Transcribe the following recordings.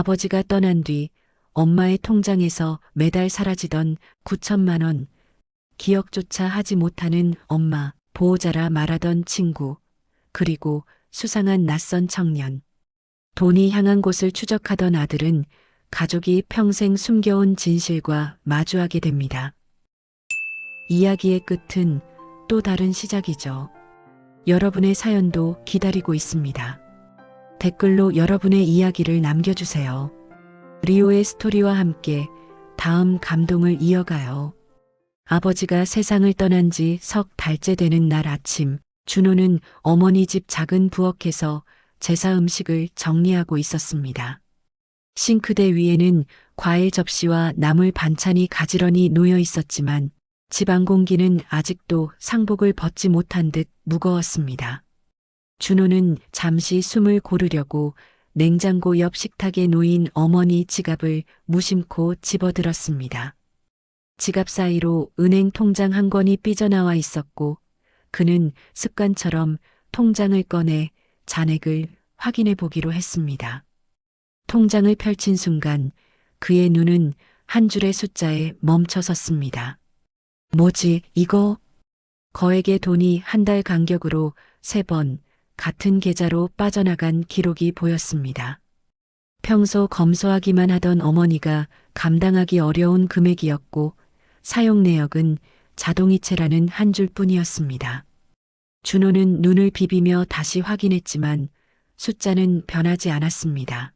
아버지가 떠난 뒤 엄마의 통장에서 매달 사라지던 9천만 원, 기억조차 하지 못하는 엄마, 보호자라 말하던 친구, 그리고 수상한 낯선 청년. 돈이 향한 곳을 추적하던 아들은 가족이 평생 숨겨온 진실과 마주하게 됩니다. 이야기의 끝은 또 다른 시작이죠. 여러분의 사연도 기다리고 있습니다. 댓글로 여러분의 이야기를 남겨주세요. 리오의 스토리와 함께 다음 감동을 이어가요. 아버지가 세상을 떠난 지 석 달째 되는 날 아침, 준호는 어머니 집 작은 부엌에서 제사 음식을 정리하고 있었습니다. 싱크대 위에는 과일 접시와 나물 반찬이 가지런히 놓여 있었지만 집안 공기는 아직도 상복을 벗지 못한 듯 무거웠습니다. 준호는 잠시 숨을 고르려고 냉장고 옆 식탁에 놓인 어머니 지갑을 무심코 집어들었습니다. 지갑 사이로 은행 통장 한 권이 삐져나와 있었고 그는 습관처럼 통장을 꺼내 잔액을 확인해 보기로 했습니다. 통장을 펼친 순간 그의 눈은 한 줄의 숫자에 멈춰 섰습니다. 뭐지, 이거? 거액의 돈이 한 달 간격으로 3번 같은 계좌로 빠져나간 기록이 보였습니다. 평소 검소하기만 하던 어머니가 감당하기 어려운 금액이었고 사용 내역은 자동이체라는 한 줄뿐이었습니다. 준호는 눈을 비비며 다시 확인했지만 숫자는 변하지 않았습니다.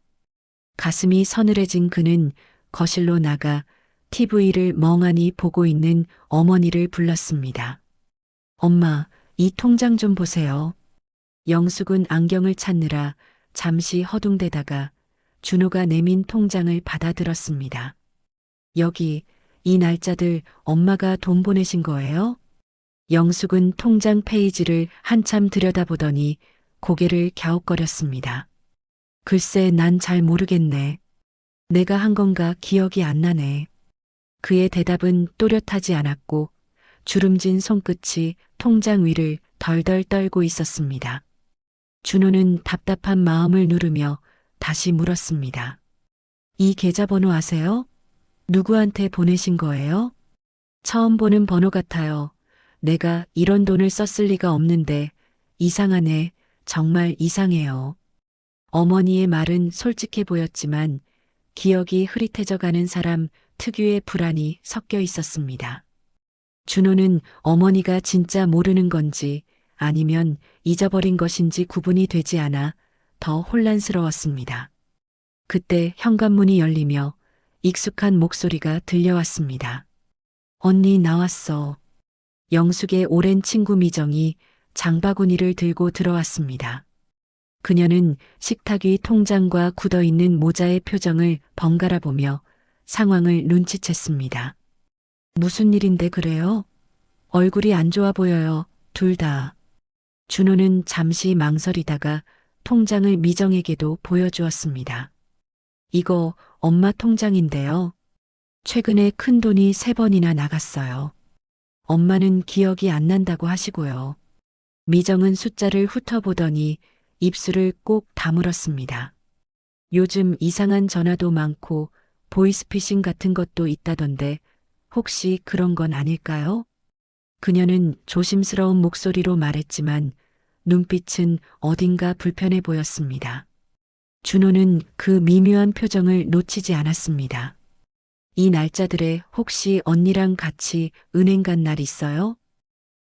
가슴이 서늘해진 그는 거실로 나가 TV를 멍하니 보고 있는 어머니를 불렀습니다. 엄마, 이 통장 좀 보세요. 영숙은 안경을 찾느라 잠시 허둥대다가 준호가 내민 통장을 받아들었습니다. 여기, 이 날짜들 엄마가 돈 보내신 거예요? 영숙은 통장 페이지를 한참 들여다보더니 고개를 갸웃거렸습니다. 글쎄, 난 잘 모르겠네. 내가 한 건가 기억이 안 나네. 그의 대답은 또렷하지 않았고 주름진 손끝이 통장 위를 덜덜 떨고 있었습니다. 준호는 답답한 마음을 누르며 다시 물었습니다. 이 계좌번호 아세요? 누구한테 보내신 거예요? 처음 보는 번호 같아요. 내가 이런 돈을 썼을 리가 없는데 이상하네. 정말 이상해요. 어머니의 말은 솔직해 보였지만 기억이 흐릿해져 가는 사람 특유의 불안이 섞여 있었습니다. 준호는 어머니가 진짜 모르는 건지 아니면 잊어버린 것인지 구분이 되지 않아 더 혼란스러웠습니다. 그때 현관문이 열리며 익숙한 목소리가 들려왔습니다. 언니 나왔어. 영숙의 오랜 친구 미정이 장바구니를 들고 들어왔습니다. 그녀는 식탁 위 통장과 굳어있는 모자의 표정을 번갈아 보며 상황을 눈치챘습니다. 무슨 일인데 그래요? 얼굴이 안 좋아 보여요, 둘 다. 준호는 잠시 망설이다가 통장을 미정에게도 보여주었습니다. 이거 엄마 통장인데요. 최근에 큰 돈이 3번이나 나갔어요. 엄마는 기억이 안 난다고 하시고요. 미정은 숫자를 훑어보더니 입술을 꼭 다물었습니다. 요즘 이상한 전화도 많고 보이스피싱 같은 것도 있다던데 혹시 그런 건 아닐까요? 그녀는 조심스러운 목소리로 말했지만 눈빛은 어딘가 불편해 보였습니다. 준호는 그 미묘한 표정을 놓치지 않았습니다. 이 날짜들에 혹시 언니랑 같이 은행 간 날 있어요?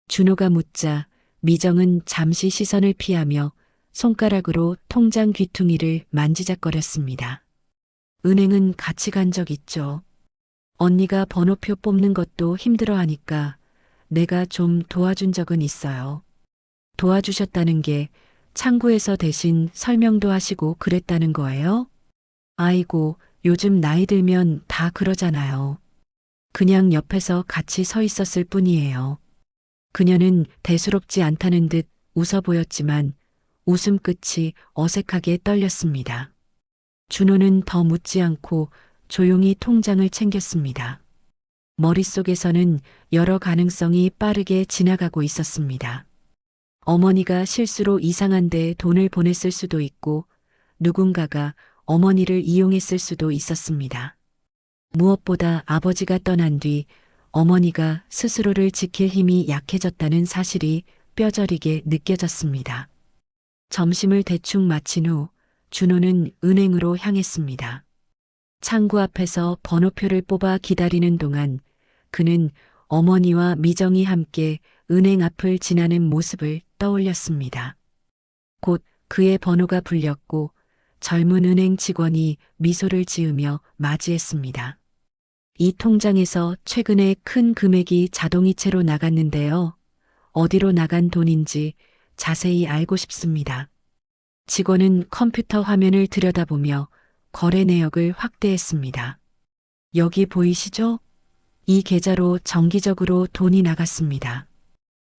준호가 묻자 미정은 잠시 시선을 피하며 손가락으로 통장 귀퉁이를 만지작거렸습니다. 은행은 같이 간 적 있죠. 언니가 번호표 뽑는 것도 힘들어하니까 내가 좀 도와준 적은 있어요. 도와주셨다는 게 창구에서 대신 설명도 하시고 그랬다는 거예요? 아이고, 요즘 나이 들면 다 그러잖아요. 그냥 옆에서 같이 서 있었을 뿐이에요. 그녀는 대수롭지 않다는 듯 웃어 보였지만 웃음 끝이 어색하게 떨렸습니다. 준호는 더 묻지 않고 조용히 통장을 챙겼습니다. 머릿속에서는 여러 가능성이 빠르게 지나가고 있었습니다. 어머니가 실수로 이상한 데 돈을 보냈을 수도 있고 누군가가 어머니를 이용했을 수도 있었습니다. 무엇보다 아버지가 떠난 뒤 어머니가 스스로를 지킬 힘이 약해졌다는 사실이 뼈저리게 느껴졌습니다. 점심을 대충 마친 후 준호는 은행으로 향했습니다. 창구 앞에서 번호표를 뽑아 기다리는 동안 그는 어머니와 미정이 함께 은행 앞을 지나는 모습을 떠올렸습니다. 곧 그의 번호가 불렸고 젊은 은행 직원이 미소를 지으며 맞이했습니다. 이 통장에서 최근에 큰 금액이 자동이체로 나갔는데요. 어디로 나간 돈인지 자세히 알고 싶습니다. 직원은 컴퓨터 화면을 들여다보며 거래 내역을 확대했습니다. 여기 보이시죠? 이 계좌로 정기적으로 돈이 나갔습니다.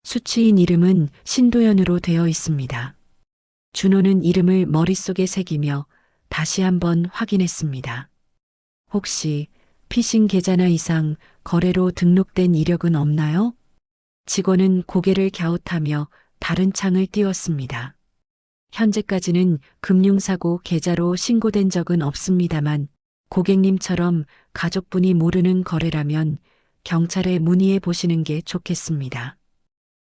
수취인 이름은 신도연으로 되어 있습니다. 준호는 이름을 머릿속에 새기며 다시 한번 확인했습니다. 혹시 피싱 계좌나 이상 거래로 등록된 이력은 없나요? 직원은 고개를 갸웃하며 다른 창을 띄웠습니다. 현재까지는 금융사고 계좌로 신고된 적은 없습니다만 고객님처럼 가족분이 모르는 거래라면 경찰에 문의해 보시는 게 좋겠습니다.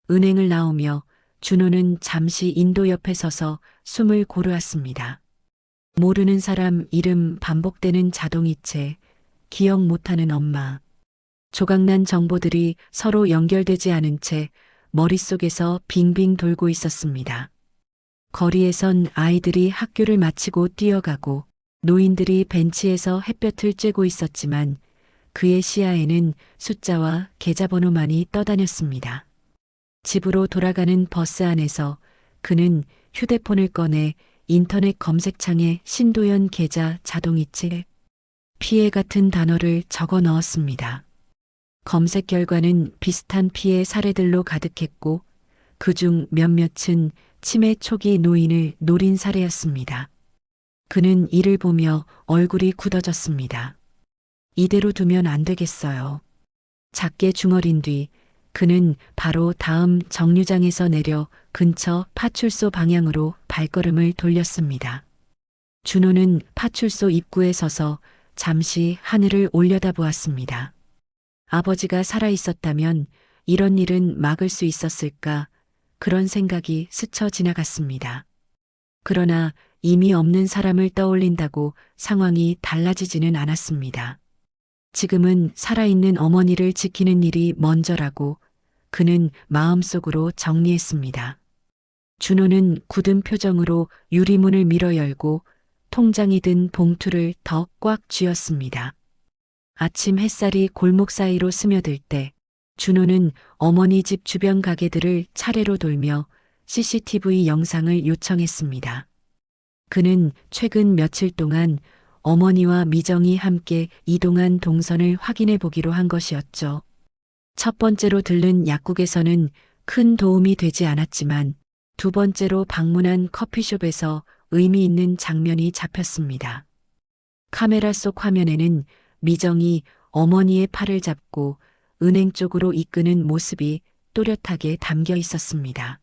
은행을 나오며 준호는 잠시 인도 옆에 서서 숨을 고르았습니다. 모르는 사람 이름 반복되는 자동이체, 기억 못하는 엄마. 조각난 정보들이 서로 연결되지 않은 채 머릿속에서 빙빙 돌고 있었습니다. 거리에선 아이들이 학교를 마치고 뛰어가고 노인들이 벤치에서 햇볕을 쬐고 있었지만 그의 시야에는 숫자와 계좌번호만이 떠다녔습니다. 집으로 돌아가는 버스 안에서 그는 휴대폰을 꺼내 인터넷 검색창에 신도연 계좌 자동이체 피해 같은 단어를 적어 넣었습니다. 검색 결과는 비슷한 피해 사례들로 가득했고 그중 몇몇은 치매 초기 노인을 노린 사례였습니다. 그는 이를 보며 얼굴이 굳어졌습니다. 이대로 두면 안 되겠어요. 작게 중얼인 뒤 그는 바로 다음 정류장에서 내려 근처 파출소 방향으로 발걸음을 돌렸습니다. 준호는 파출소 입구에 서서 잠시 하늘을 올려다보았습니다. 아버지가 살아 있었다면 이런 일은 막을 수 있었을까? 그런 생각이 스쳐 지나갔습니다. 그러나 이미 없는 사람을 떠올린다고 상황이 달라지지는 않았습니다. 지금은 살아있는 어머니를 지키는 일이 먼저라고 그는 마음속으로 정리했습니다. 준호는 굳은 표정으로 유리문을 밀어 열고 통장이 든 봉투를 더 꽉 쥐었습니다. 아침 햇살이 골목 사이로 스며들 때 준호는 어머니 집 주변 가게들을 차례로 돌며 CCTV 영상을 요청했습니다. 그는 최근 며칠 동안 어머니와 미정이 함께 이동한 동선을 확인해 보기로 한 것이었죠. 첫 번째로 들른 약국에서는 큰 도움이 되지 않았지만 두 번째로 방문한 커피숍에서 의미 있는 장면이 잡혔습니다. 카메라 속 화면에는 미정이 어머니의 팔을 잡고 은행 쪽으로 이끄는 모습이 또렷하게 담겨 있었습니다.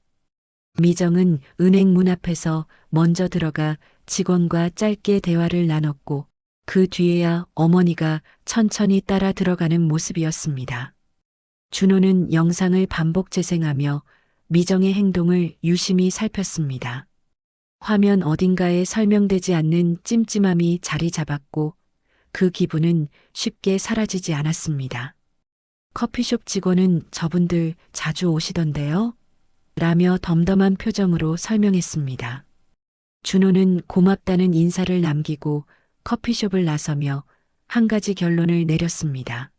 미정은 은행 문 앞에서 먼저 들어가 직원과 짧게 대화를 나눴고 그 뒤에야 어머니가 천천히 따라 들어가는 모습이었습니다. 준호는 영상을 반복 재생하며 미정의 행동을 유심히 살폈습니다. 화면 어딘가에 설명되지 않는 찜찜함이 자리 잡았고 그 기분은 쉽게 사라지지 않았습니다. 커피숍 직원은 저분들 자주 오시던데요? 라며 덤덤한 표정으로 설명했습니다. 준호는 고맙다는 인사를 남기고 커피숍을 나서며 한 가지 결론을 내렸습니다.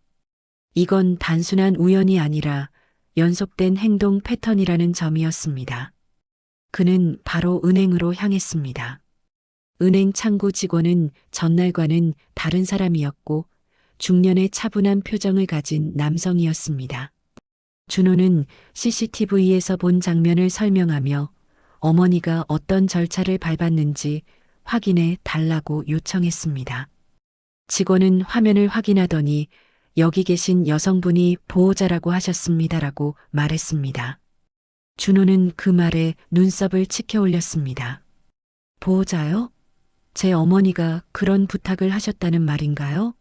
이건 단순한 우연이 아니라 연속된 행동 패턴이라는 점이었습니다. 그는 바로 은행으로 향했습니다. 은행 창구 직원은 전날과는 다른 사람이었고 중년의 차분한 표정을 가진 남성이었습니다. 준호는 CCTV에서 본 장면을 설명하며 어머니가 어떤 절차를 밟았는지 확인해 달라고 요청했습니다. 직원은 화면을 확인하더니 여기 계신 여성분이 보호자라고 하셨습니다라고 말했습니다. 준호는 그 말에 눈썹을 치켜 올렸습니다. 보호자요? 제 어머니가 그런 부탁을 하셨다는 말인가요?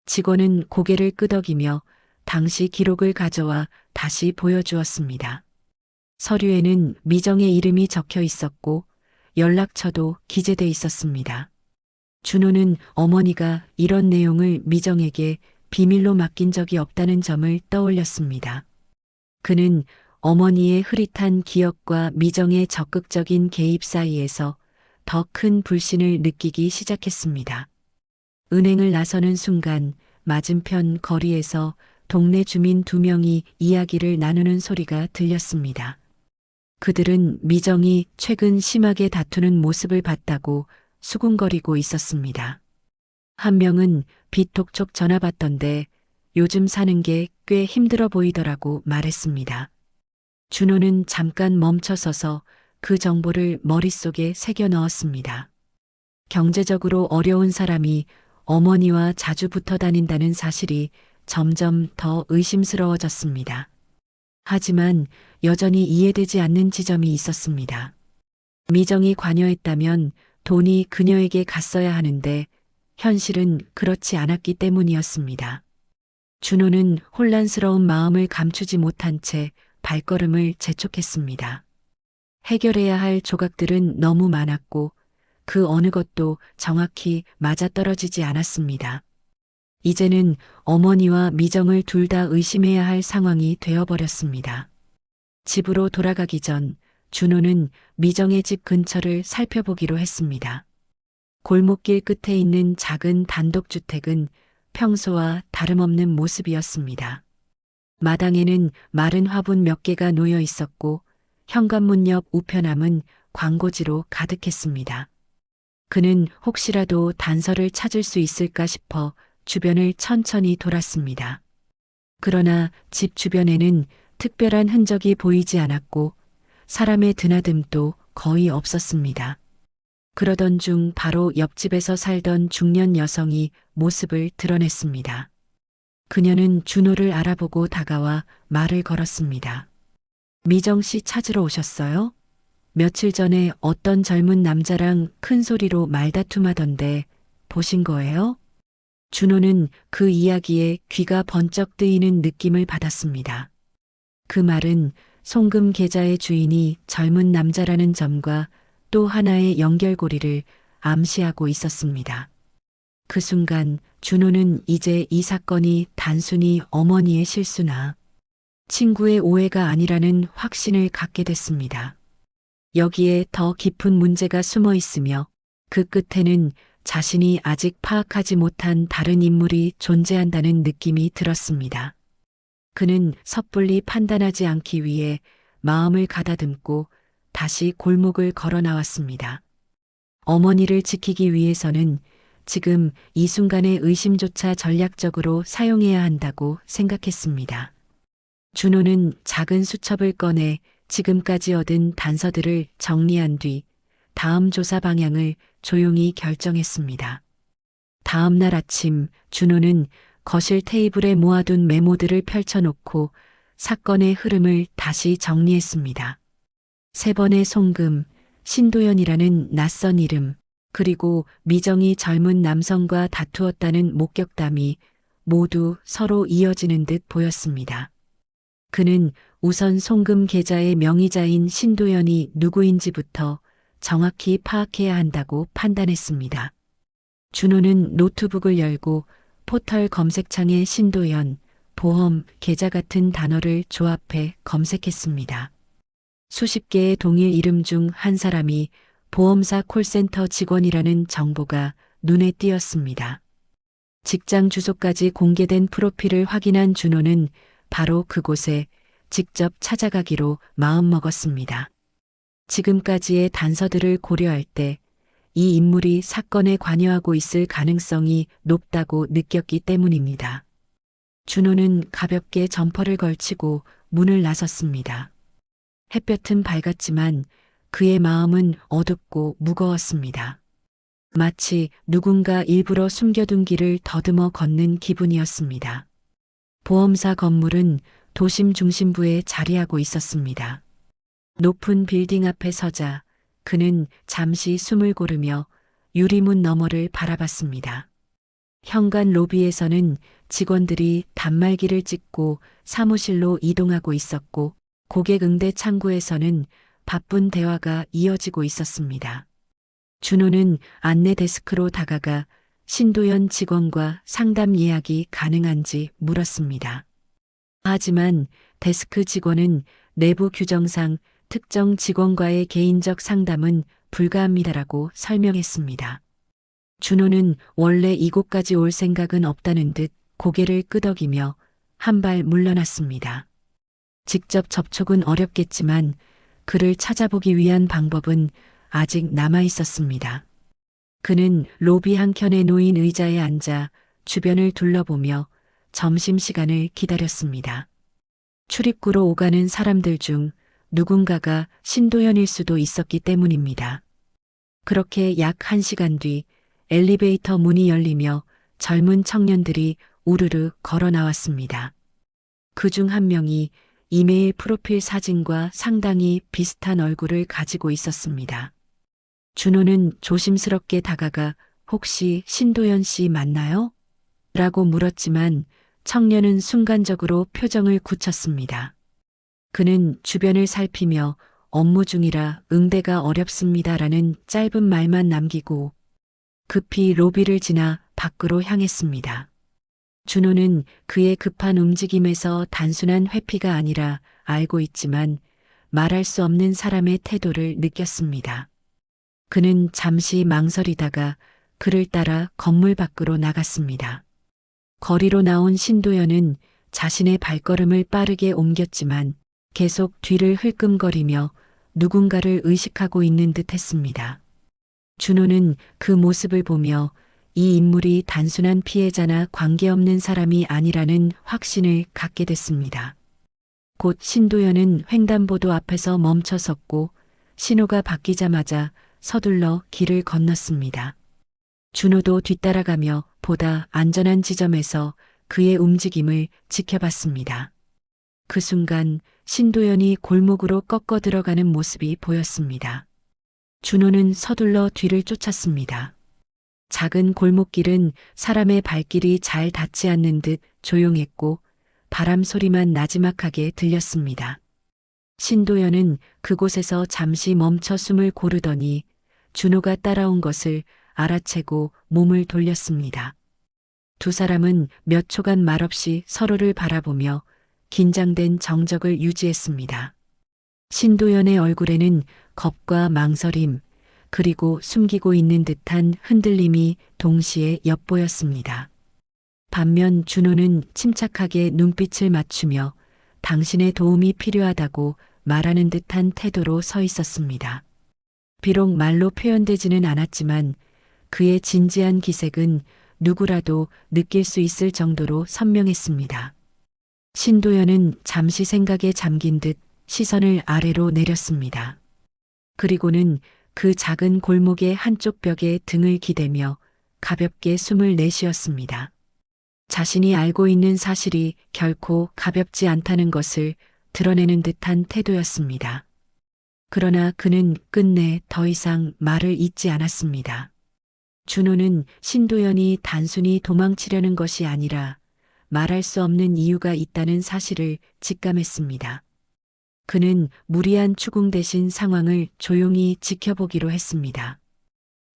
직원은 고개를 끄덕이며 당시 기록을 가져와 다시 보여주었습니다. 서류에는 미정의 이름이 적혀 있었고 연락처도 기재돼 있었습니다. 준호는 어머니가 이런 내용을 미정에게 비밀로 맡긴 적이 없다는 점을 떠올렸습니다. 그는 어머니의 흐릿한 기억과 미정의 적극적인 개입 사이에서 더 큰 불신을 느끼기 시작했습니다. 은행을 나서는 순간 맞은편 거리에서 동네 주민 2명이 이야기를 나누는 소리가 들렸습니다. 그들은 미정이 최근 심하게 다투는 모습을 봤다고 수군거리고 있었습니다. 한 명은 비톡촉 전화 받던데 요즘 사는 게 꽤 힘들어 보이더라고 말했습니다. 준호는 잠깐 멈춰서서 그 정보를 머릿속에 새겨 넣었습니다. 경제적으로 어려운 사람이 어머니와 자주 붙어 다닌다는 사실이 점점 더 의심스러워졌습니다. 하지만 여전히 이해되지 않는 지점이 있었습니다. 미정이 관여했다면 돈이 그녀에게 갔어야 하는데 현실은 그렇지 않았기 때문이었습니다. 준호는 혼란스러운 마음을 감추지 못한 채 발걸음을 재촉했습니다. 해결해야 할 조각들은 너무 많았고 그 어느 것도 정확히 맞아떨어지지 않았습니다. 이제는 어머니와 미정을 둘 다 의심해야 할 상황이 되어버렸습니다. 집으로 돌아가기 전 준호는 미정의 집 근처를 살펴보기로 했습니다. 골목길 끝에 있는 작은 단독주택은 평소와 다름없는 모습이었습니다. 마당에는 마른 화분 몇 개가 놓여 있었고 현관문 옆 우편함은 광고지로 가득했습니다. 그는 혹시라도 단서를 찾을 수 있을까 싶어 주변을 천천히 돌았습니다. 그러나 집 주변에는 특별한 흔적이 보이지 않았고 사람의 드나듦도 거의 없었습니다. 그러던 중 바로 옆집에서 살던 중년 여성이 모습을 드러냈습니다. 그녀는 준호를 알아보고 다가와 말을 걸었습니다. 미정 씨 찾으러 오셨어요? 며칠 전에 어떤 젊은 남자랑 큰 소리로 말다툼하던데 보신 거예요? 준호는 그 이야기에 귀가 번쩍 뜨이는 느낌을 받았습니다. 그 말은 송금 계좌의 주인이 젊은 남자라는 점과 또 하나의 연결고리를 암시하고 있었습니다. 그 순간 준호는 이제 이 사건이 단순히 어머니의 실수나 친구의 오해가 아니라는 확신을 갖게 됐습니다. 여기에 더 깊은 문제가 숨어 있으며 그 끝에는 자신이 아직 파악하지 못한 다른 인물이 존재한다는 느낌이 들었습니다. 그는 섣불리 판단하지 않기 위해 마음을 가다듬고 다시 골목을 걸어 나왔습니다. 어머니를 지키기 위해서는 지금 이 순간의 의심조차 전략적으로 사용해야 한다고 생각했습니다. 준호는 작은 수첩을 꺼내 지금까지 얻은 단서들을 정리한 뒤 다음 조사 방향을 조용히 결정했습니다. 다음 날 아침 준호는 거실 테이블에 모아둔 메모들을 펼쳐놓고 사건의 흐름을 다시 정리했습니다. 3번의 송금, 신도연이라는 낯선 이름, 그리고 미정이 젊은 남성과 다투었다는 목격담이 모두 서로 이어지는 듯 보였습니다. 그는 우선 송금 계좌의 명의자인 신도연이 누구인지부터 정확히 파악해야 한다고 판단했습니다. 준호는 노트북을 열고 포털 검색창에 신도연, 보험, 계좌 같은 단어를 조합해 검색했습니다. 수십 개의 동일 이름 중 한 사람이 보험사 콜센터 직원이라는 정보가 눈에 띄었습니다. 직장 주소까지 공개된 프로필을 확인한 준호는 바로 그곳에 직접 찾아가기로 마음먹었습니다. 지금까지의 단서들을 고려할 때 이 인물이 사건에 관여하고 있을 가능성이 높다고 느꼈기 때문입니다. 준호는 가볍게 점퍼를 걸치고 문을 나섰습니다. 햇볕은 밝았지만 그의 마음은 어둡고 무거웠습니다. 마치 누군가 일부러 숨겨둔 길을 더듬어 걷는 기분이었습니다. 보험사 건물은 도심 중심부에 자리하고 있었습니다. 높은 빌딩 앞에 서자 그는 잠시 숨을 고르며 유리문 너머를 바라봤습니다. 현관 로비에서는 직원들이 단말기를 찍고 사무실로 이동하고 있었고, 고객 응대 창구에서는 바쁜 대화가 이어지고 있었습니다. 준호는 안내 데스크로 다가가 신도연 직원과 상담 예약이 가능한지 물었습니다. 하지만 데스크 직원은 내부 규정상 특정 직원과의 개인적 상담은 불가합니다라고 설명했습니다. 준호는 원래 이곳까지 올 생각은 없다는 듯 고개를 끄덕이며 한 발 물러났습니다. 직접 접촉은 어렵겠지만 그를 찾아보기 위한 방법은 아직 남아 있었습니다. 그는 로비 한켠에 놓인 의자에 앉아 주변을 둘러보며 점심시간을 기다렸습니다. 출입구로 오가는 사람들 중 누군가가 신도연일 수도 있었기 때문입니다. 그렇게 약 1시간 뒤 엘리베이터 문이 열리며 젊은 청년들이 우르르 걸어 나왔습니다. 그중 한 명이 이메일 프로필 사진과 상당히 비슷한 얼굴을 가지고 있었습니다. 준호는 조심스럽게 다가가 혹시 신도연 씨 맞나요? 라고 물었지만 청년은 순간적으로 표정을 굳혔습니다. 그는 주변을 살피며 업무 중이라 응대가 어렵습니다라는 짧은 말만 남기고 급히 로비를 지나 밖으로 향했습니다. 준호는 그의 급한 움직임에서 단순한 회피가 아니라 알고 있지만 말할 수 없는 사람의 태도를 느꼈습니다. 그는 잠시 망설이다가 그를 따라 건물 밖으로 나갔습니다. 거리로 나온 신도연은 자신의 발걸음을 빠르게 옮겼지만 계속 뒤를 흘끔거리며 누군가를 의식하고 있는 듯 했습니다. 준호는 그 모습을 보며 이 인물이 단순한 피해자나 관계없는 사람이 아니라는 확신을 갖게 됐습니다. 곧 신도연은 횡단보도 앞에서 멈춰 섰고 신호가 바뀌자마자 서둘러 길을 건넜습니다. 준호도 뒤따라가며 보다 안전한 지점에서 그의 움직임을 지켜봤습니다. 그 순간 신도연이 골목으로 꺾어 들어가는 모습이 보였습니다. 준호는 서둘러 뒤를 쫓았습니다. 작은 골목길은 사람의 발길이 잘 닿지 않는 듯 조용했고 바람 소리만 나지막하게 들렸습니다. 신도연은 그곳에서 잠시 멈춰 숨을 고르더니 준호가 따라온 것을 알아채고 몸을 돌렸습니다. 두 사람은 몇 초간 말없이 서로를 바라보며 긴장된 정적을 유지했습니다. 신도연의 얼굴에는 겁과 망설임, 그리고 숨기고 있는 듯한 흔들림이 동시에 엿보였습니다. 반면 준호는 침착하게 눈빛을 맞추며 당신의 도움이 필요하다고 말하는 듯한 태도로 서 있었습니다. 비록 말로 표현되지는 않았지만 그의 진지한 기색은 누구라도 느낄 수 있을 정도로 선명했습니다. 신도연은 잠시 생각에 잠긴 듯 시선을 아래로 내렸습니다. 그리고는 그 작은 골목의 한쪽 벽에 등을 기대며 가볍게 숨을 내쉬었습니다. 자신이 알고 있는 사실이 결코 가볍지 않다는 것을 드러내는 듯한 태도였습니다. 그러나 그는 끝내 더 이상 말을 잇지 않았습니다. 준호는 신도연이 단순히 도망치려는 것이 아니라 말할 수 없는 이유가 있다는 사실을 직감했습니다. 그는 무리한 추궁 대신 상황을 조용히 지켜보기로 했습니다.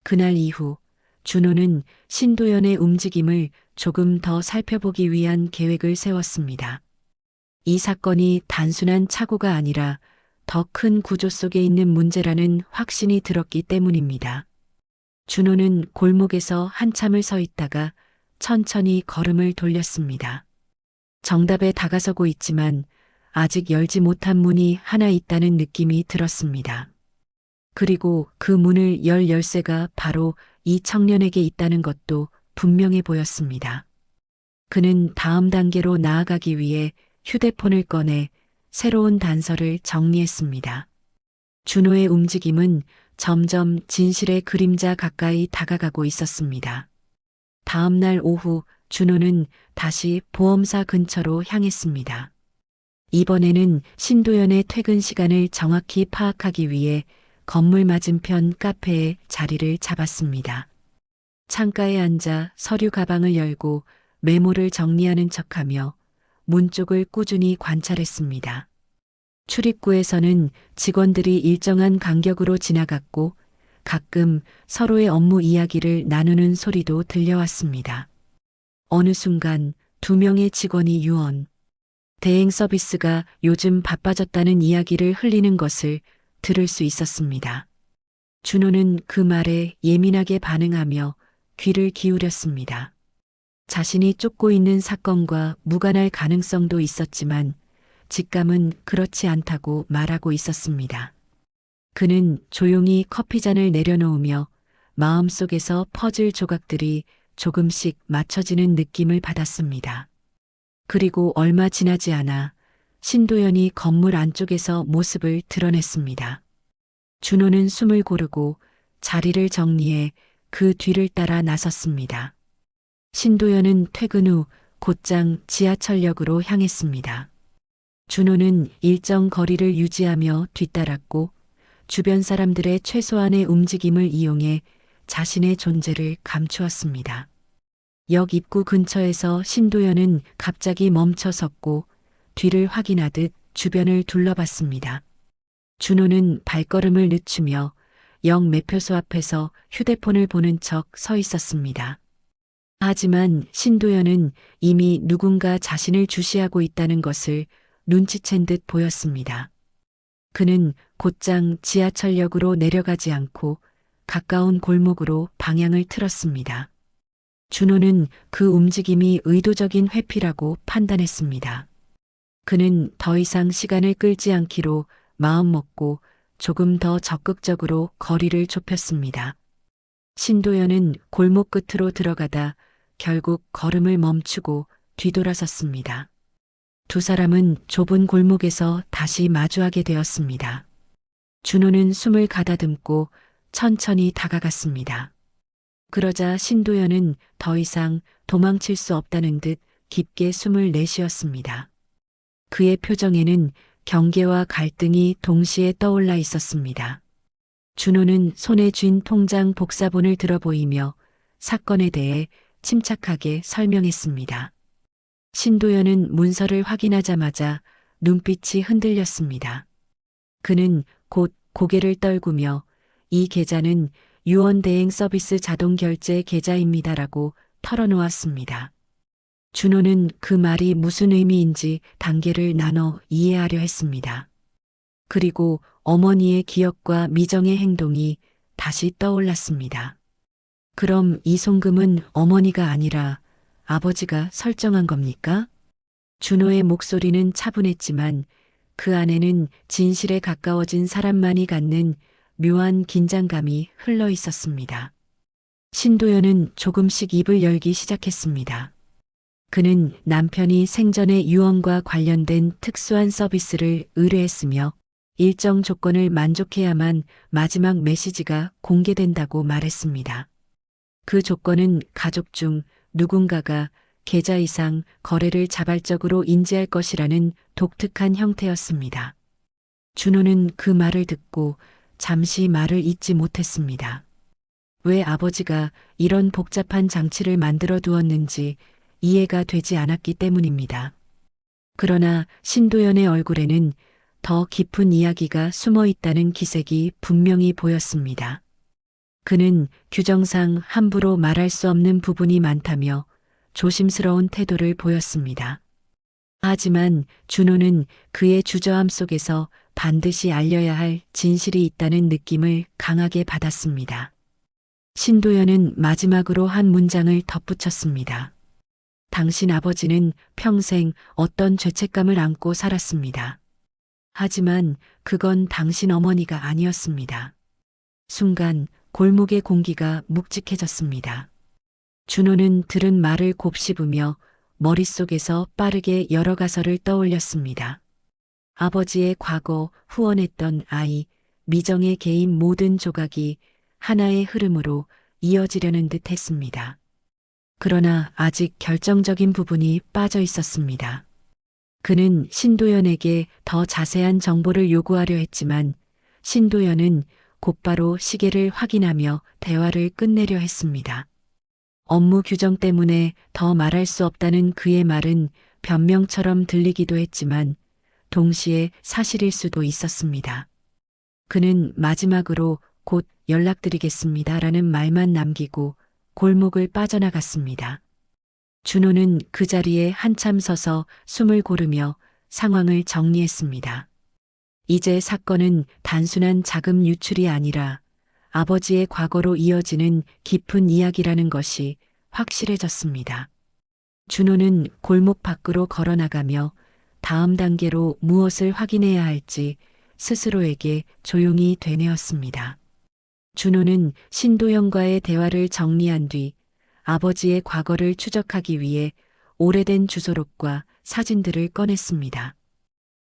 그날 이후 준호는 신도연의 움직임을 조금 더 살펴보기 위한 계획을 세웠습니다. 이 사건이 단순한 착오가 아니라 더 큰 구조 속에 있는 문제라는 확신이 들었기 때문입니다. 준호는 골목에서 한참을 서 있다가 천천히 걸음을 돌렸습니다. 정답에 다가서고 있지만 아직 열지 못한 문이 하나 있다는 느낌이 들었습니다. 그리고 그 문을 열 열쇠가 바로 이 청년에게 있다는 것도 분명해 보였습니다. 그는 다음 단계로 나아가기 위해 휴대폰을 꺼내 새로운 단서를 정리했습니다. 준호의 움직임은 점점 진실의 그림자 가까이 다가가고 있었습니다. 다음 날 오후 준호는 다시 보험사 근처로 향했습니다. 이번에는 신도연의 퇴근 시간을 정확히 파악하기 위해 건물 맞은편 카페에 자리를 잡았습니다. 창가에 앉아 서류 가방을 열고 메모를 정리하는 척하며 문 쪽을 꾸준히 관찰했습니다. 출입구에서는 직원들이 일정한 간격으로 지나갔고 가끔 서로의 업무 이야기를 나누는 소리도 들려왔습니다. 어느 순간 2명의 직원이 유언, 대행 서비스가 요즘 바빠졌다는 이야기를 흘리는 것을 들을 수 있었습니다. 준호는 그 말에 예민하게 반응하며 귀를 기울였습니다. 자신이 쫓고 있는 사건과 무관할 가능성도 있었지만 직감은 그렇지 않다고 말하고 있었습니다. 그는 조용히 커피잔을 내려놓으며 마음속에서 퍼즐 조각들이 조금씩 맞춰지는 느낌을 받았습니다. 그리고 얼마 지나지 않아 신도연이 건물 안쪽에서 모습을 드러냈습니다. 준호는 숨을 고르고 자리를 정리해 그 뒤를 따라 나섰습니다. 신도연은 퇴근 후 곧장 지하철역으로 향했습니다. 준호는 일정 거리를 유지하며 뒤따랐고 주변 사람들의 최소한의 움직임을 이용해 자신의 존재를 감추었습니다. 역 입구 근처에서 신도연은 갑자기 멈춰 섰고 뒤를 확인하듯 주변을 둘러봤습니다. 준호는 발걸음을 늦추며 역 매표소 앞에서 휴대폰을 보는 척 서 있었습니다. 하지만 신도연은 이미 누군가 자신을 주시하고 있다는 것을 눈치챈 듯 보였습니다. 그는 곧장 지하철역으로 내려가지 않고 가까운 골목으로 방향을 틀었습니다. 준호는 그 움직임이 의도적인 회피라고 판단했습니다. 그는 더 이상 시간을 끌지 않기로 마음먹고 조금 더 적극적으로 거리를 좁혔습니다. 신도연은 골목 끝으로 들어가다 결국 걸음을 멈추고 뒤돌아섰습니다. 두 사람은 좁은 골목에서 다시 마주하게 되었습니다. 준호는 숨을 가다듬고 천천히 다가갔습니다. 그러자 신도연은 더 이상 도망칠 수 없다는 듯 깊게 숨을 내쉬었습니다. 그의 표정에는 경계와 갈등이 동시에 떠올라 있었습니다. 준호는 손에 쥔 통장 복사본을 들어 보이며 사건에 대해 침착하게 설명했습니다. 신도연은 문서를 확인하자마자 눈빛이 흔들렸습니다. 그는 곧 고개를 떨구며 이 계좌는 유언대행 서비스 자동결제 계좌입니다라고 털어놓았습니다. 준호는 그 말이 무슨 의미인지 단계를 나눠 이해하려 했습니다. 그리고 어머니의 기억과 미정의 행동이 다시 떠올랐습니다. 그럼 이 송금은 어머니가 아니라 아버지가 설정한 겁니까? 준호의 목소리는 차분했지만 그 안에는 진실에 가까워진 사람만이 갖는 묘한 긴장감이 흘러 있었습니다. 신도연은 조금씩 입을 열기 시작했습니다. 그는 남편이 생전에 유언과 관련된 특수한 서비스를 의뢰했으며 일정 조건을 만족해야만 마지막 메시지가 공개된다고 말했습니다. 그 조건은 가족 중 누군가가 계좌 이상 거래를 자발적으로 인지할 것이라는 독특한 형태였습니다. 준호는 그 말을 듣고 잠시 말을 잇지 못했습니다. 왜 아버지가 이런 복잡한 장치를 만들어 두었는지 이해가 되지 않았기 때문입니다. 그러나 신도연의 얼굴에는 더 깊은 이야기가 숨어 있다는 기색이 분명히 보였습니다. 그는 규정상 함부로 말할 수 없는 부분이 많다며 조심스러운 태도를 보였습니다. 하지만 준호는 그의 주저함 속에서 반드시 알려야 할 진실이 있다는 느낌을 강하게 받았습니다. 신도연은 마지막으로 한 문장을 덧붙였습니다. 당신 아버지는 평생 어떤 죄책감을 안고 살았습니다. 하지만 그건 당신 어머니가 아니었습니다. 순간 골목의 공기가 묵직해졌습니다. 준호는 들은 말을 곱씹으며 머릿속에서 빠르게 여러 가설을 떠올렸습니다. 아버지의 과거, 후원했던 아이, 미정의 개인 모든 조각이 하나의 흐름으로 이어지려는 듯 했습니다. 그러나 아직 결정적인 부분이 빠져 있었습니다. 그는 신도연에게 더 자세한 정보를 요구하려 했지만 신도연은 곧바로 시계를 확인하며 대화를 끝내려 했습니다. 업무 규정 때문에 더 말할 수 없다는 그의 말은 변명처럼 들리기도 했지만 동시에 사실일 수도 있었습니다. 그는 마지막으로 곧 연락드리겠습니다라는 말만 남기고 골목을 빠져나갔습니다. 준호는 그 자리에 한참 서서 숨을 고르며 상황을 정리했습니다. 이제 사건은 단순한 자금 유출이 아니라 아버지의 과거로 이어지는 깊은 이야기라는 것이 확실해졌습니다. 준호는 골목 밖으로 걸어나가며 다음 단계로 무엇을 확인해야 할지 스스로에게 조용히 되뇌었습니다. 준호는 신도영과의 대화를 정리한 뒤 아버지의 과거를 추적하기 위해 오래된 주소록과 사진들을 꺼냈습니다.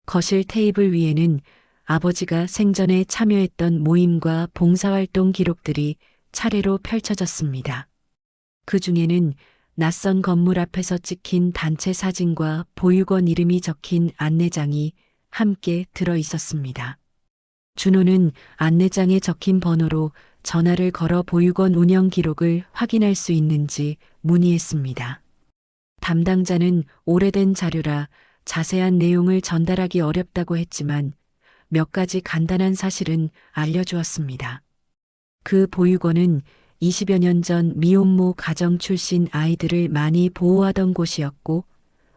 거실 테이블 위에는 아버지가 생전에 참여했던 모임과 봉사활동 기록들이 차례로 펼쳐졌습니다. 그 중에는 낯선 건물 앞에서 찍힌 단체 사진과 보육원 이름이 적힌 안내장이 함께 들어 있었습니다. 준호는 안내장에 적힌 번호로 전화를 걸어 보육원 운영 기록을 확인할 수 있는지 문의했습니다. 담당자는 오래된 자료라 자세한 내용을 전달하기 어렵다고 했지만 몇 가지 간단한 사실은 알려주었습니다. 그 보육원은 20여 년 전 미혼모 가정 출신 아이들을 많이 보호하던 곳이었고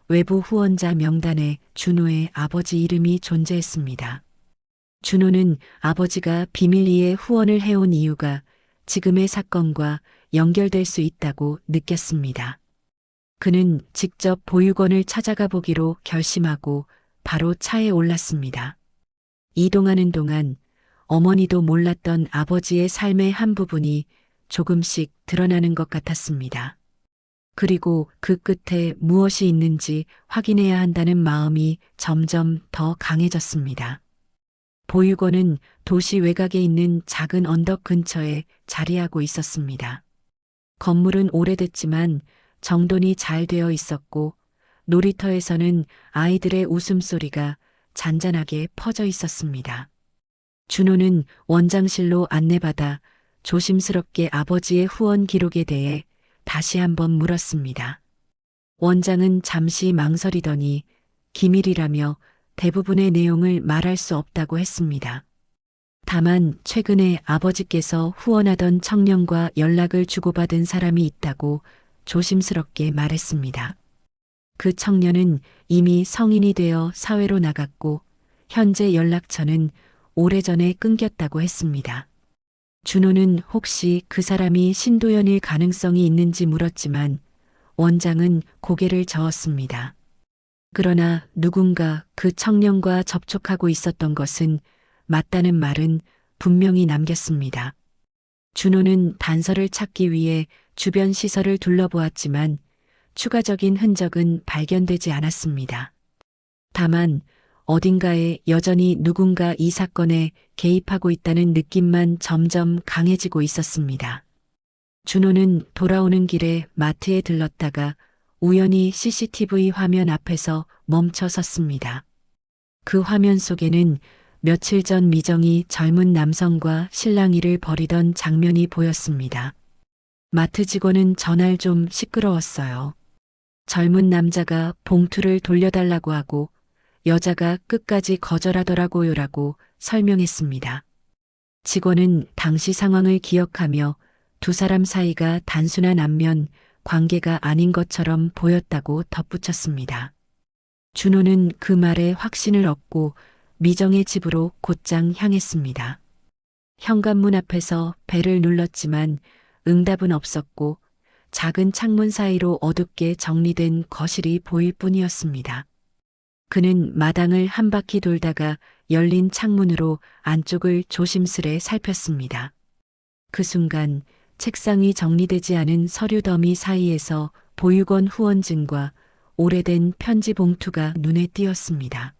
외부 후원자 명단에 준호의 아버지 이름이 존재했습니다. 준호는 아버지가 비밀리에 후원을 해온 이유가 지금의 사건과 연결될 수 있다고 느꼈습니다. 그는 직접 보육원을 찾아가 보기로 결심하고 바로 차에 올랐습니다. 이동하는 동안 어머니도 몰랐던 아버지의 삶의 한 부분이 조금씩 드러나는 것 같았습니다. 그리고 그 끝에 무엇이 있는지 확인해야 한다는 마음이 점점 더 강해졌습니다. 보육원은 도시 외곽에 있는 작은 언덕 근처에 자리하고 있었습니다. 건물은 오래됐지만 정돈이 잘 되어 있었고 놀이터에서는 아이들의 웃음소리가 잔잔하게 퍼져 있었습니다. 준호는 원장실로 안내받아 조심스럽게 아버지의 후원 기록에 대해 다시 한번 물었습니다. 원장은 잠시 망설이더니 기밀이라며 대부분의 내용을 말할 수 없다고 했습니다. 다만 최근에 아버지께서 후원하던 청년과 연락을 주고받은 사람이 있다고 조심스럽게 말했습니다. 그 청년은 이미 성인이 되어 사회로 나갔고 현재 연락처는 오래전에 끊겼다고 했습니다. 준호는 혹시 그 사람이 신도연일 가능성이 있는지 물었지만 원장은 고개를 저었습니다. 그러나 누군가 그 청년과 접촉하고 있었던 것은 맞다는 말은 분명히 남겼습니다. 준호는 단서를 찾기 위해 주변 시설을 둘러보았지만 추가적인 흔적은 발견되지 않았습니다. 다만 어딘가에 여전히 누군가 이 사건에 개입하고 있다는 느낌만 점점 강해지고 있었습니다. 준호는 돌아오는 길에 마트에 들렀다가 우연히 CCTV 화면 앞에서 멈춰 섰습니다. 그 화면 속에는 며칠 전 미정이 젊은 남성과 실랑이를 벌이던 장면이 보였습니다. 마트 직원은 전날 좀 시끄러웠어요. 젊은 남자가 봉투를 돌려달라고 하고 여자가 끝까지 거절하더라고요라고 설명했습니다. 직원은 당시 상황을 기억하며 두 사람 사이가 단순한 안면 관계가 아닌 것처럼 보였다고 덧붙였습니다. 준호는 그 말에 확신을 얻고 미정의 집으로 곧장 향했습니다. 현관문 앞에서 벨을 눌렀지만 응답은 없었고 작은 창문 사이로 어둡게 정리된 거실이 보일 뿐이었습니다. 그는 마당을 한 바퀴 돌다가 열린 창문으로 안쪽을 조심스레 살폈습니다. 그 순간 책상이 정리되지 않은 서류 더미 사이에서 보육원 후원증과 오래된 편지 봉투가 눈에 띄었습니다.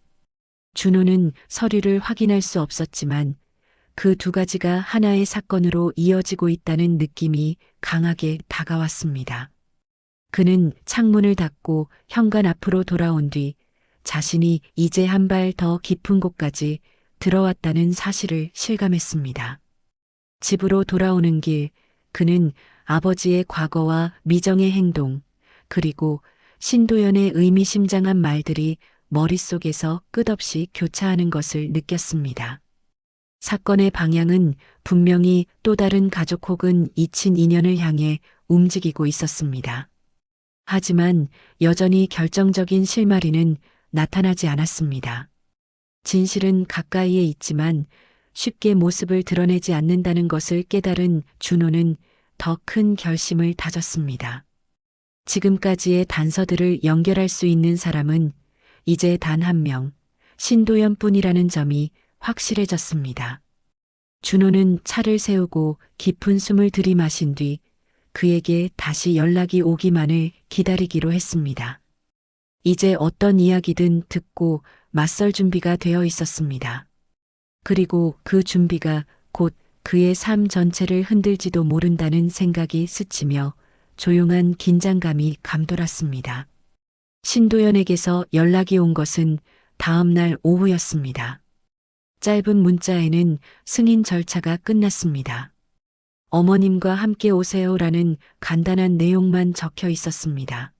준호는 서류를 확인할 수 없었지만 그 두 가지가 하나의 사건으로 이어지고 있다는 느낌이 강하게 다가왔습니다. 그는 창문을 닫고 현관 앞으로 돌아온 뒤 자신이 이제 한 발 더 깊은 곳까지 들어왔다는 사실을 실감했습니다. 집으로 돌아오는 길, 그는 아버지의 과거와 미정의 행동, 그리고 신도연의 의미심장한 말들이 머릿속에서 끝없이 교차하는 것을 느꼈습니다. 사건의 방향은 분명히 또 다른 가족 혹은 이친 인연을 향해 움직이고 있었습니다. 하지만 여전히 결정적인 실마리는 나타나지 않았습니다. 진실은 가까이에 있지만 쉽게 모습을 드러내지 않는다는 것을 깨달은 준호는 더 큰 결심을 다졌습니다. 지금까지의 단서들을 연결할 수 있는 사람은 이제 단 한 명, 신도연 뿐이라는 점이 확실해졌습니다. 준호는 차를 세우고 깊은 숨을 들이마신 뒤 그에게 다시 연락이 오기만을 기다리기로 했습니다. 이제 어떤 이야기든 듣고 맞설 준비가 되어 있었습니다. 그리고 그 준비가 곧 그의 삶 전체를 흔들지도 모른다는 생각이 스치며 조용한 긴장감이 감돌았습니다. 신도연에게서 연락이 온 것은 다음 날 오후였습니다. 짧은 문자에는 승인 절차가 끝났습니다. 어머님과 함께 오세요라는 간단한 내용만 적혀 있었습니다.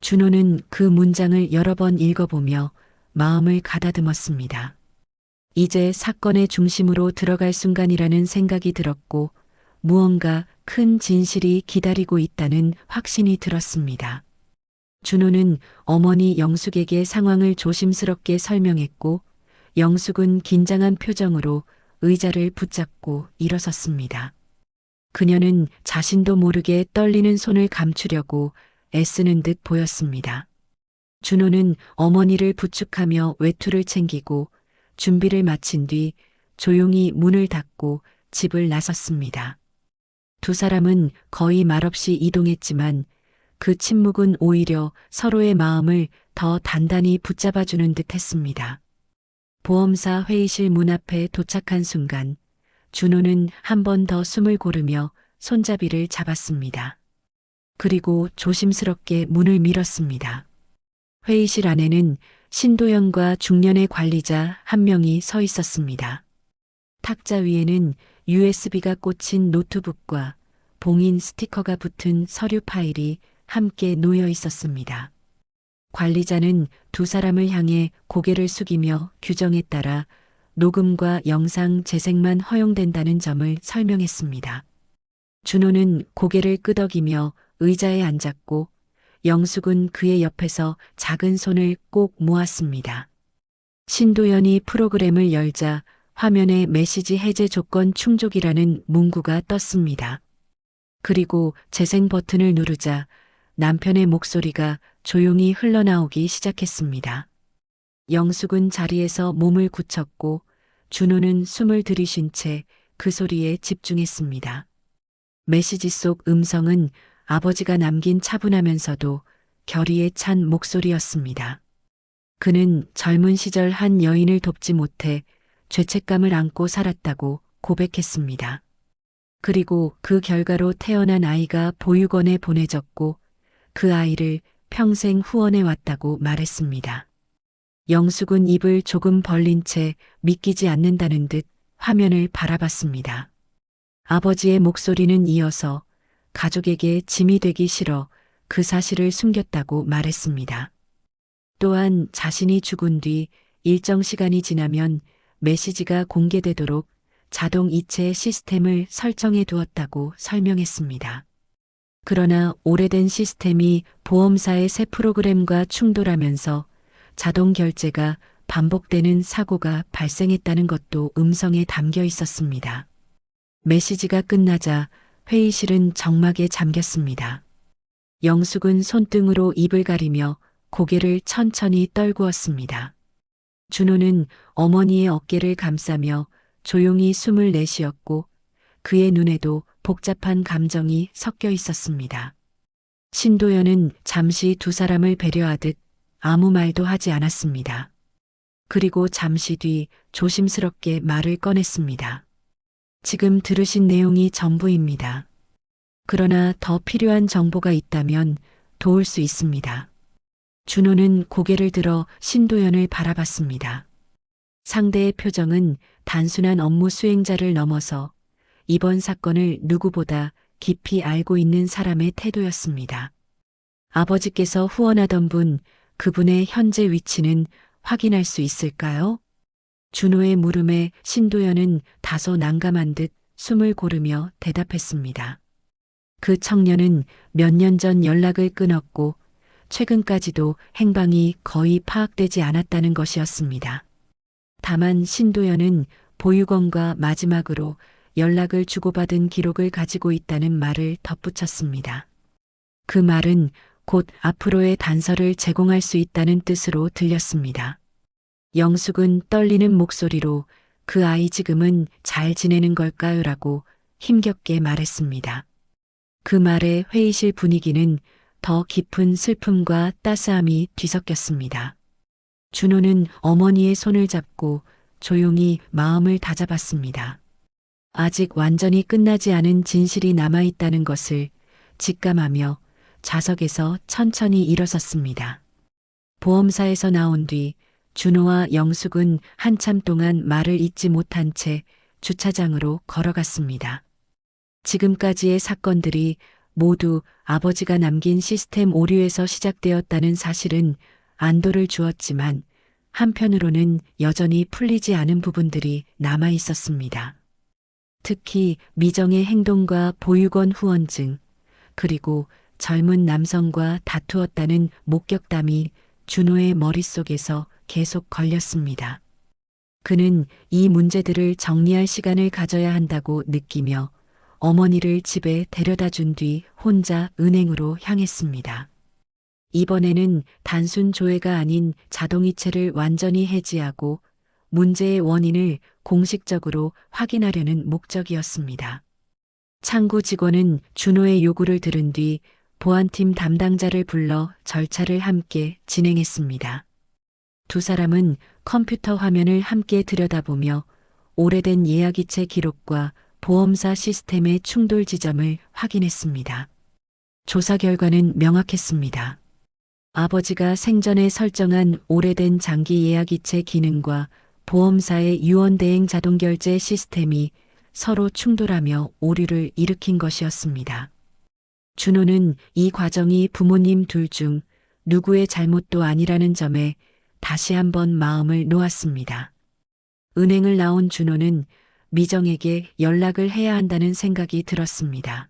준호는 그 문장을 여러 번 읽어보며 마음을 가다듬었습니다. 이제 사건의 중심으로 들어갈 순간이라는 생각이 들었고 무언가 큰 진실이 기다리고 있다는 확신이 들었습니다. 준호는 어머니 영숙에게 상황을 조심스럽게 설명했고 영숙은 긴장한 표정으로 의자를 붙잡고 일어섰습니다. 그녀는 자신도 모르게 떨리는 손을 감추려고 애쓰는 듯 보였습니다. 준호는 어머니를 부축하며 외투를 챙기고 준비를 마친 뒤 조용히 문을 닫고 집을 나섰습니다. 두 사람은 거의 말없이 이동했지만 그 침묵은 오히려 서로의 마음을 더 단단히 붙잡아주는 듯 했습니다. 보험사 회의실 문 앞에 도착한 순간 준호는 한 번 더 숨을 고르며 손잡이를 잡았습니다. 그리고 조심스럽게 문을 밀었습니다. 회의실 안에는 신도연과 중년의 관리자 한 명이 서 있었습니다. 탁자 위에는 USB가 꽂힌 노트북과 봉인 스티커가 붙은 서류 파일이 함께 놓여 있었습니다. 관리자는 두 사람을 향해 고개를 숙이며 규정에 따라 녹음과 영상 재생만 허용된다는 점을 설명했습니다. 준호는 고개를 끄덕이며 의자에 앉았고 영숙은 그의 옆에서 작은 손을 꼭 모았습니다. 신도연이 프로그램을 열자 화면에 메시지 해제 조건 충족이라는 문구가 떴습니다. 그리고 재생 버튼을 누르자 남편의 목소리가 조용히 흘러나오기 시작했습니다. 영숙은 자리에서 몸을 굳혔고 준호는 숨을 들이쉰 채 그 소리에 집중했습니다. 메시지 속 음성은 아버지가 남긴 차분하면서도 결의에 찬 목소리였습니다. 그는 젊은 시절 한 여인을 돕지 못해 죄책감을 안고 살았다고 고백했습니다. 그리고 그 결과로 태어난 아이가 보육원에 보내졌고 그 아이를 평생 후원해 왔다고 말했습니다. 영숙은 입을 조금 벌린 채 믿기지 않는다는 듯 화면을 바라봤습니다. 아버지의 목소리는 이어서 가족에게 짐이 되기 싫어 그 사실을 숨겼다고 말했습니다. 또한 자신이 죽은 뒤 일정 시간이 지나면 메시지가 공개되도록 자동 이체 시스템을 설정해 두었다고 설명했습니다. 그러나 오래된 시스템이 보험사의 새 프로그램과 충돌하면서 자동 결제가 반복되는 사고가 발생했다는 것도 음성에 담겨 있었습니다. 메시지가 끝나자 회의실은 적막에 잠겼습니다. 영숙은 손등으로 입을 가리며 고개를 천천히 떨구었습니다. 준호는 어머니의 어깨를 감싸며 조용히 숨을 내쉬었고 그의 눈에도 복잡한 감정이 섞여 있었습니다. 신도연은 잠시 두 사람을 배려하듯 아무 말도 하지 않았습니다. 그리고 잠시 뒤 조심스럽게 말을 꺼냈습니다. 지금 들으신 내용이 전부입니다. 그러나 더 필요한 정보가 있다면 도울 수 있습니다. 준호는 고개를 들어 신도연을 바라봤습니다. 상대의 표정은 단순한 업무 수행자를 넘어서 이번 사건을 누구보다 깊이 알고 있는 사람의 태도였습니다. 아버지께서 후원하던 분, 그분의 현재 위치는 확인할 수 있을까요? 준호의 물음에 신도연은 다소 난감한 듯 숨을 고르며 대답했습니다. 그 청년은 몇 년 전 연락을 끊었고 최근까지도 행방이 거의 파악되지 않았다는 것이었습니다. 다만 신도연은 보육원과 마지막으로 연락을 주고받은 기록을 가지고 있다는 말을 덧붙였습니다. 그 말은 곧 앞으로의 단서를 제공할 수 있다는 뜻으로 들렸습니다. 영숙은 떨리는 목소리로 그 아이 지금은 잘 지내는 걸까요? 라고 힘겹게 말했습니다. 그 말에 회의실 분위기는 더 깊은 슬픔과 따스함이 뒤섞였습니다. 준호는 어머니의 손을 잡고 조용히 마음을 다잡았습니다. 아직 완전히 끝나지 않은 진실이 남아있다는 것을 직감하며 좌석에서 천천히 일어섰습니다. 보험사에서 나온 뒤 준호와 영숙은 한참 동안 말을 잇지 못한 채 주차장으로 걸어갔습니다. 지금까지의 사건들이 모두 아버지가 남긴 시스템 오류에서 시작되었다는 사실은 안도를 주었지만 한편으로는 여전히 풀리지 않은 부분들이 남아 있었습니다. 특히 미정의 행동과 보육원 후원증, 그리고 젊은 남성과 다투었다는 목격담이 준호의 머릿속에서 계속 걸렸습니다. 그는 이 문제들을 정리할 시간을 가져야 한다고 느끼며 어머니를 집에 데려다 준 뒤 혼자 은행으로 향했습니다. 이번에는 단순 조회가 아닌 자동이체를 완전히 해지하고 문제의 원인을 공식적으로 확인하려는 목적이었습니다. 창구 직원은 준호의 요구를 들은 뒤 보안팀 담당자를 불러 절차를 함께 진행했습니다. 두 사람은 컴퓨터 화면을 함께 들여다보며 오래된 예약이체 기록과 보험사 시스템의 충돌 지점을 확인했습니다. 조사 결과는 명확했습니다. 아버지가 생전에 설정한 오래된 장기 예약이체 기능과 보험사의 유언대행 자동결제 시스템이 서로 충돌하며 오류를 일으킨 것이었습니다. 준호는 이 과정이 부모님 둘 중 누구의 잘못도 아니라는 점에 다시 한번 마음을 놓았습니다. 은행을 나온 준호는 미정에게 연락을 해야 한다는 생각이 들었습니다.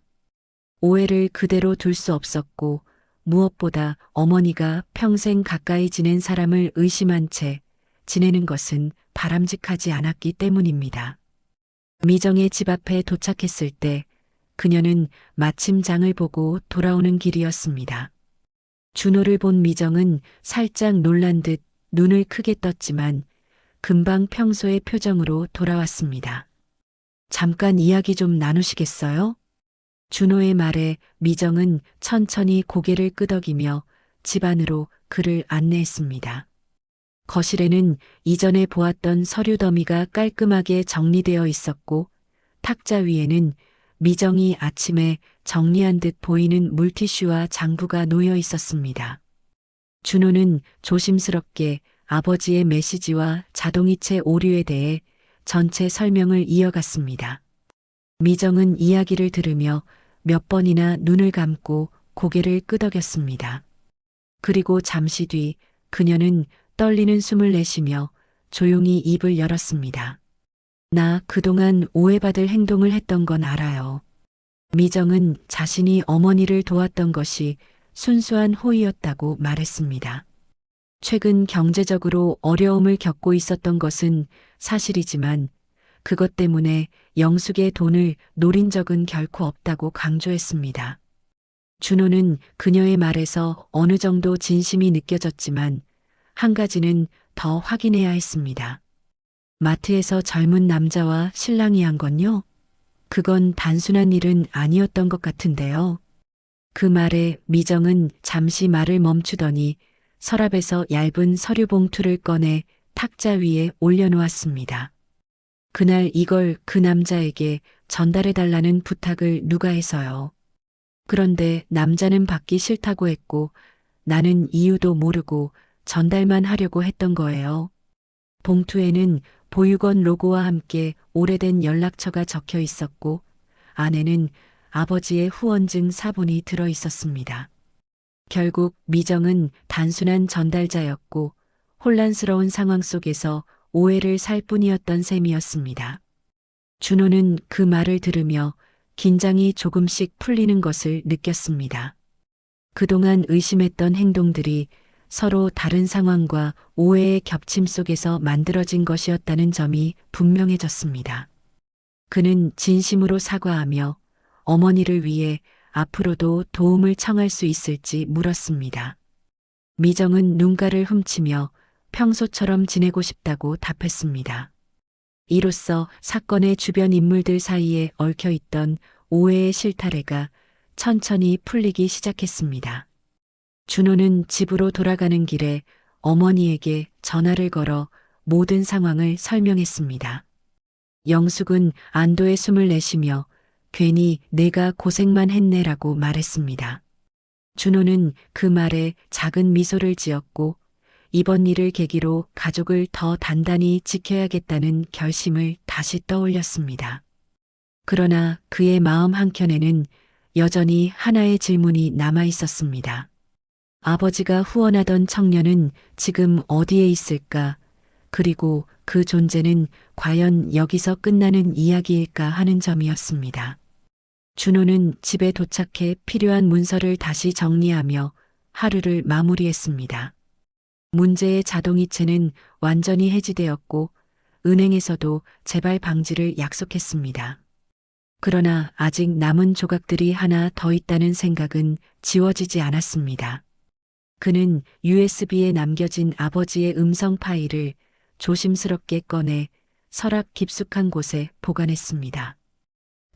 오해를 그대로 둘 수 없었고 무엇보다 어머니가 평생 가까이 지낸 사람을 의심한 채 지내는 것은 바람직하지 않았기 때문입니다. 미정의 집 앞에 도착했을 때 그녀는 마침 장을 보고 돌아오는 길이었습니다. 준호를 본 미정은 살짝 놀란 듯 눈을 크게 떴지만 금방 평소의 표정으로 돌아왔습니다. 잠깐 이야기 좀 나누시겠어요? 준호의 말에 미정은 천천히 고개를 끄덕이며 집 안으로 그를 안내했습니다. 거실에는 이전에 보았던 서류 더미가 깔끔하게 정리되어 있었고 탁자 위에는 미정이 아침에 정리한 듯 보이는 물티슈와 장부가 놓여 있었습니다. 준호는 조심스럽게 아버지의 메시지와 자동이체 오류에 대해 전체 설명을 이어갔습니다. 미정은 이야기를 들으며 몇 번이나 눈을 감고 고개를 끄덕였습니다. 그리고 잠시 뒤 그녀는 떨리는 숨을 내쉬며 조용히 입을 열었습니다. 나 그동안 오해받을 행동을 했던 건 알아요. 미정은 자신이 어머니를 도왔던 것이 순수한 호의였다고 말했습니다. 최근 경제적으로 어려움을 겪고 있었던 것은 사실이지만 그것 때문에 영숙의 돈을 노린 적은 결코 없다고 강조했습니다. 준호는 그녀의 말에서 어느 정도 진심이 느껴졌지만 한 가지는 더 확인해야 했습니다. 마트에서 젊은 남자와 실랑이 한 건요? 그건 단순한 일은 아니었던 것 같은데요. 그 말에 미정은 잠시 말을 멈추더니 서랍에서 얇은 서류 봉투를 꺼내 탁자 위에 올려놓았습니다. 그날 이걸 그 남자에게 전달해달라는 부탁을 누가 해서요. 그런데 남자는 받기 싫다고 했고 나는 이유도 모르고 전달만 하려고 했던 거예요. 봉투에는 보육원 로고와 함께 오래된 연락처가 적혀 있었고 안에는 아버지의 후원증 사본이 들어 있었습니다. 결국 미정은 단순한 전달자였고 혼란스러운 상황 속에서 오해를 살 뿐이었던 셈이었습니다. 준호는 그 말을 들으며 긴장이 조금씩 풀리는 것을 느꼈습니다. 그동안 의심했던 행동들이 서로 다른 상황과 오해의 겹침 속에서 만들어진 것이었다는 점이 분명해졌습니다. 그는 진심으로 사과하며 어머니를 위해 앞으로도 도움을 청할 수 있을지 물었습니다. 미정은 눈가를 훔치며 평소처럼 지내고 싶다고 답했습니다. 이로써 사건의 주변 인물들 사이에 얽혀있던 오해의 실타래가 천천히 풀리기 시작했습니다. 준호는 집으로 돌아가는 길에 어머니에게 전화를 걸어 모든 상황을 설명했습니다. 영숙은 안도의 숨을 내쉬며 괜히 내가 고생만 했네라고 말했습니다. 준호는 그 말에 작은 미소를 지었고 이번 일을 계기로 가족을 더 단단히 지켜야겠다는 결심을 다시 떠올렸습니다. 그러나 그의 마음 한켠에는 여전히 하나의 질문이 남아 있었습니다. 아버지가 후원하던 청년은 지금 어디에 있을까? 그리고 그 존재는 과연 여기서 끝나는 이야기일까 하는 점이었습니다. 준호는 집에 도착해 필요한 문서를 다시 정리하며 하루를 마무리했습니다. 문제의 자동이체는 완전히 해지되었고 은행에서도 재발 방지를 약속했습니다. 그러나 아직 남은 조각들이 하나 더 있다는 생각은 지워지지 않았습니다. 그는 USB에 남겨진 아버지의 음성 파일을 조심스럽게 꺼내 서랍 깊숙한 곳에 보관했습니다.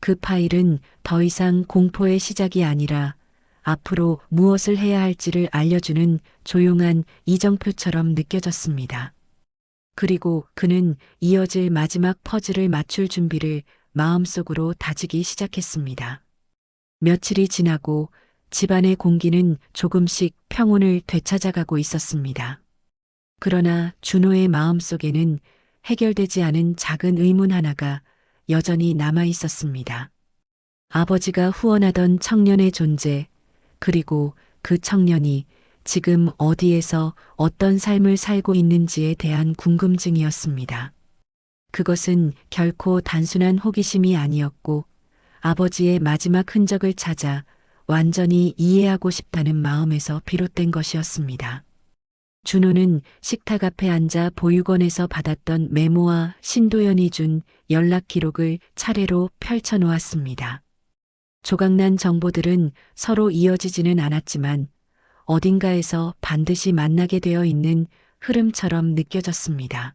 그 파일은 더 이상 공포의 시작이 아니라 앞으로 무엇을 해야 할지를 알려주는 조용한 이정표처럼 느껴졌습니다. 그리고 그는 이어질 마지막 퍼즐을 맞출 준비를 마음속으로 다지기 시작했습니다. 며칠이 지나고 집안의 공기는 조금씩 평온을 되찾아가고 있었습니다. 그러나 준호의 마음속에는 해결되지 않은 작은 의문 하나가 여전히 남아 있었습니다. 아버지가 후원하던 청년의 존재, 그리고 그 청년이 지금 어디에서 어떤 삶을 살고 있는지에 대한 궁금증이었습니다. 그것은 결코 단순한 호기심이 아니었고 아버지의 마지막 흔적을 찾아 완전히 이해하고 싶다는 마음에서 비롯된 것이었습니다. 준호는 식탁 앞에 앉아 보육원에서 받았던 메모와 신도연이 준 연락 기록을 차례로 펼쳐 놓았습니다. 조각난 정보들은 서로 이어지지는 않았지만 어딘가에서 반드시 만나게 되어 있는 흐름처럼 느껴졌습니다.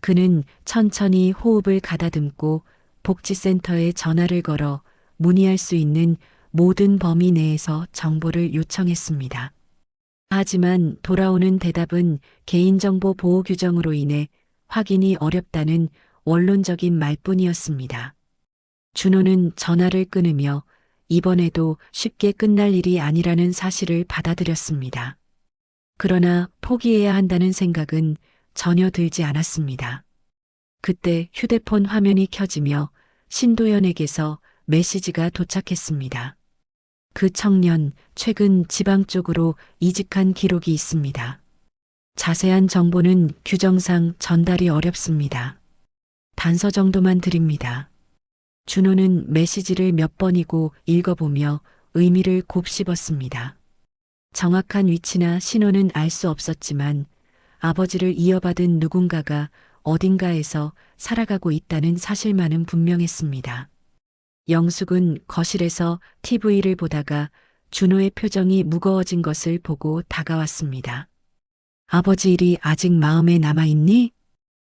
그는 천천히 호흡을 가다듬고 복지센터에 전화를 걸어 문의할 수 있는 모든 범위 내에서 정보를 요청했습니다. 하지만 돌아오는 대답은 개인정보 보호 규정으로 인해 확인이 어렵다는 원론적인 말뿐이었습니다. 준호는 전화를 끊으며 이번에도 쉽게 끝날 일이 아니라는 사실을 받아들였습니다. 그러나 포기해야 한다는 생각은 전혀 들지 않았습니다. 그때 휴대폰 화면이 켜지며 신도연에게서 메시지가 도착했습니다. 그 청년, 최근 지방 쪽으로 이직한 기록이 있습니다. 자세한 정보는 규정상 전달이 어렵습니다. 단서 정도만 드립니다. 준호는 메시지를 몇 번이고 읽어보며 의미를 곱씹었습니다. 정확한 위치나 신호는 알 수 없었지만 아버지를 이어받은 누군가가 어딘가에서 살아가고 있다는 사실만은 분명했습니다. 영숙은 거실에서 TV를 보다가 준호의 표정이 무거워진 것을 보고 다가왔습니다. 아버지 일이 아직 마음에 남아있니?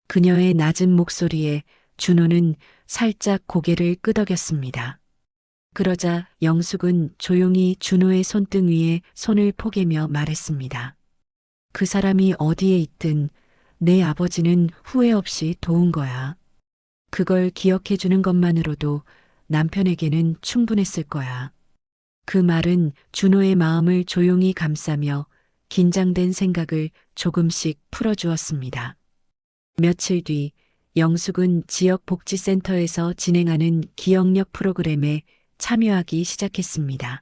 그녀의 낮은 목소리에 준호는 살짝 고개를 끄덕였습니다. 그러자 영숙은 조용히 준호의 손등 위에 손을 포개며 말했습니다. 그 사람이 어디에 있든 내 아버지는 후회 없이 도운 거야. 그걸 기억해 주는 것만으로도 남편에게는 충분했을 거야. 그 말은 준호의 마음을 조용히 감싸며 긴장된 생각을 조금씩 풀어주었습니다. 며칠 뒤 영숙은 지역 복지센터에서 진행하는 기억력 프로그램에 참여하기 시작했습니다.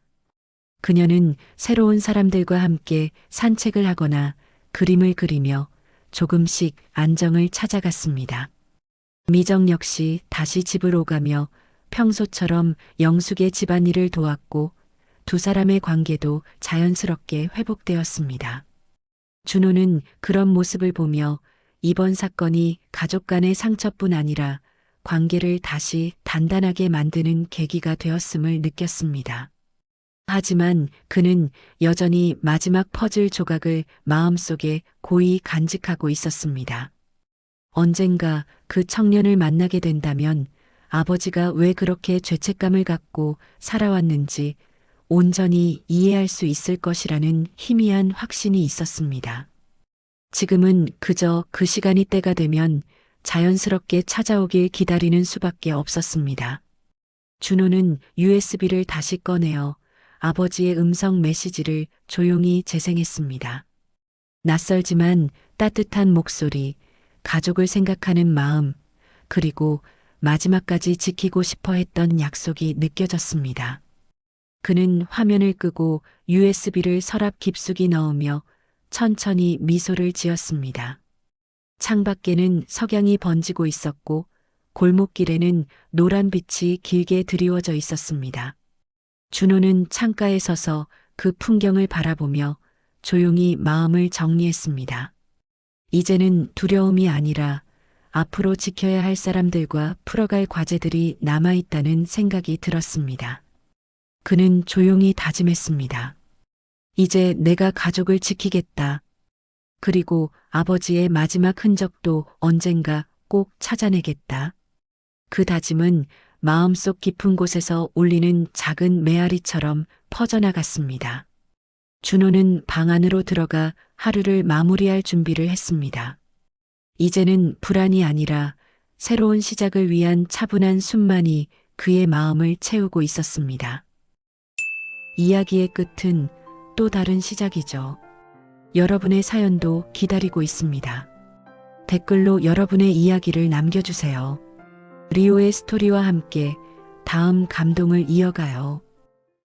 그녀는 새로운 사람들과 함께 산책을 하거나 그림을 그리며 조금씩 안정을 찾아갔습니다. 미정 역시 다시 집을 오가며 평소처럼 영숙의 집안일을 도왔고 두 사람의 관계도 자연스럽게 회복되었습니다. 준호는 그런 모습을 보며 이번 사건이 가족 간의 상처뿐 아니라 관계를 다시 단단하게 만드는 계기가 되었음을 느꼈습니다. 하지만 그는 여전히 마지막 퍼즐 조각을 마음속에 고이 간직하고 있었습니다. 언젠가 그 청년을 만나게 된다면 아버지가 왜 그렇게 죄책감을 갖고 살아왔는지 온전히 이해할 수 있을 것이라는 희미한 확신이 있었습니다. 지금은 그저 그 시간이 때가 되면 자연스럽게 찾아오길 기다리는 수밖에 없었습니다. 준호는 USB를 다시 꺼내어 아버지의 음성 메시지를 조용히 재생했습니다. 낯설지만 따뜻한 목소리, 가족을 생각하는 마음, 그리고 마지막까지 지키고 싶어 했던 약속이 느껴졌습니다. 그는 화면을 끄고 USB를 서랍 깊숙이 넣으며 천천히 미소를 지었습니다. 창밖에는 석양이 번지고 있었고 골목길에는 노란 빛이 길게 드리워져 있었습니다. 준호는 창가에 서서 그 풍경을 바라보며 조용히 마음을 정리했습니다. 이제는 두려움이 아니라 앞으로 지켜야 할 사람들과 풀어갈 과제들이 남아있다는 생각이 들었습니다. 그는 조용히 다짐했습니다. 이제 내가 가족을 지키겠다. 그리고 아버지의 마지막 흔적도 언젠가 꼭 찾아내겠다. 그 다짐은 마음속 깊은 곳에서 울리는 작은 메아리처럼 퍼져나갔습니다. 준호는 방 안으로 들어가 하루를 마무리할 준비를 했습니다. 이제는 불안이 아니라 새로운 시작을 위한 차분한 숨만이 그의 마음을 채우고 있었습니다. 이야기의 끝은 또 다른 시작이죠. 여러분의 사연도 기다리고 있습니다. 댓글로 여러분의 이야기를 남겨주세요. 리오의 스토리와 함께 다음 감동을 이어가요.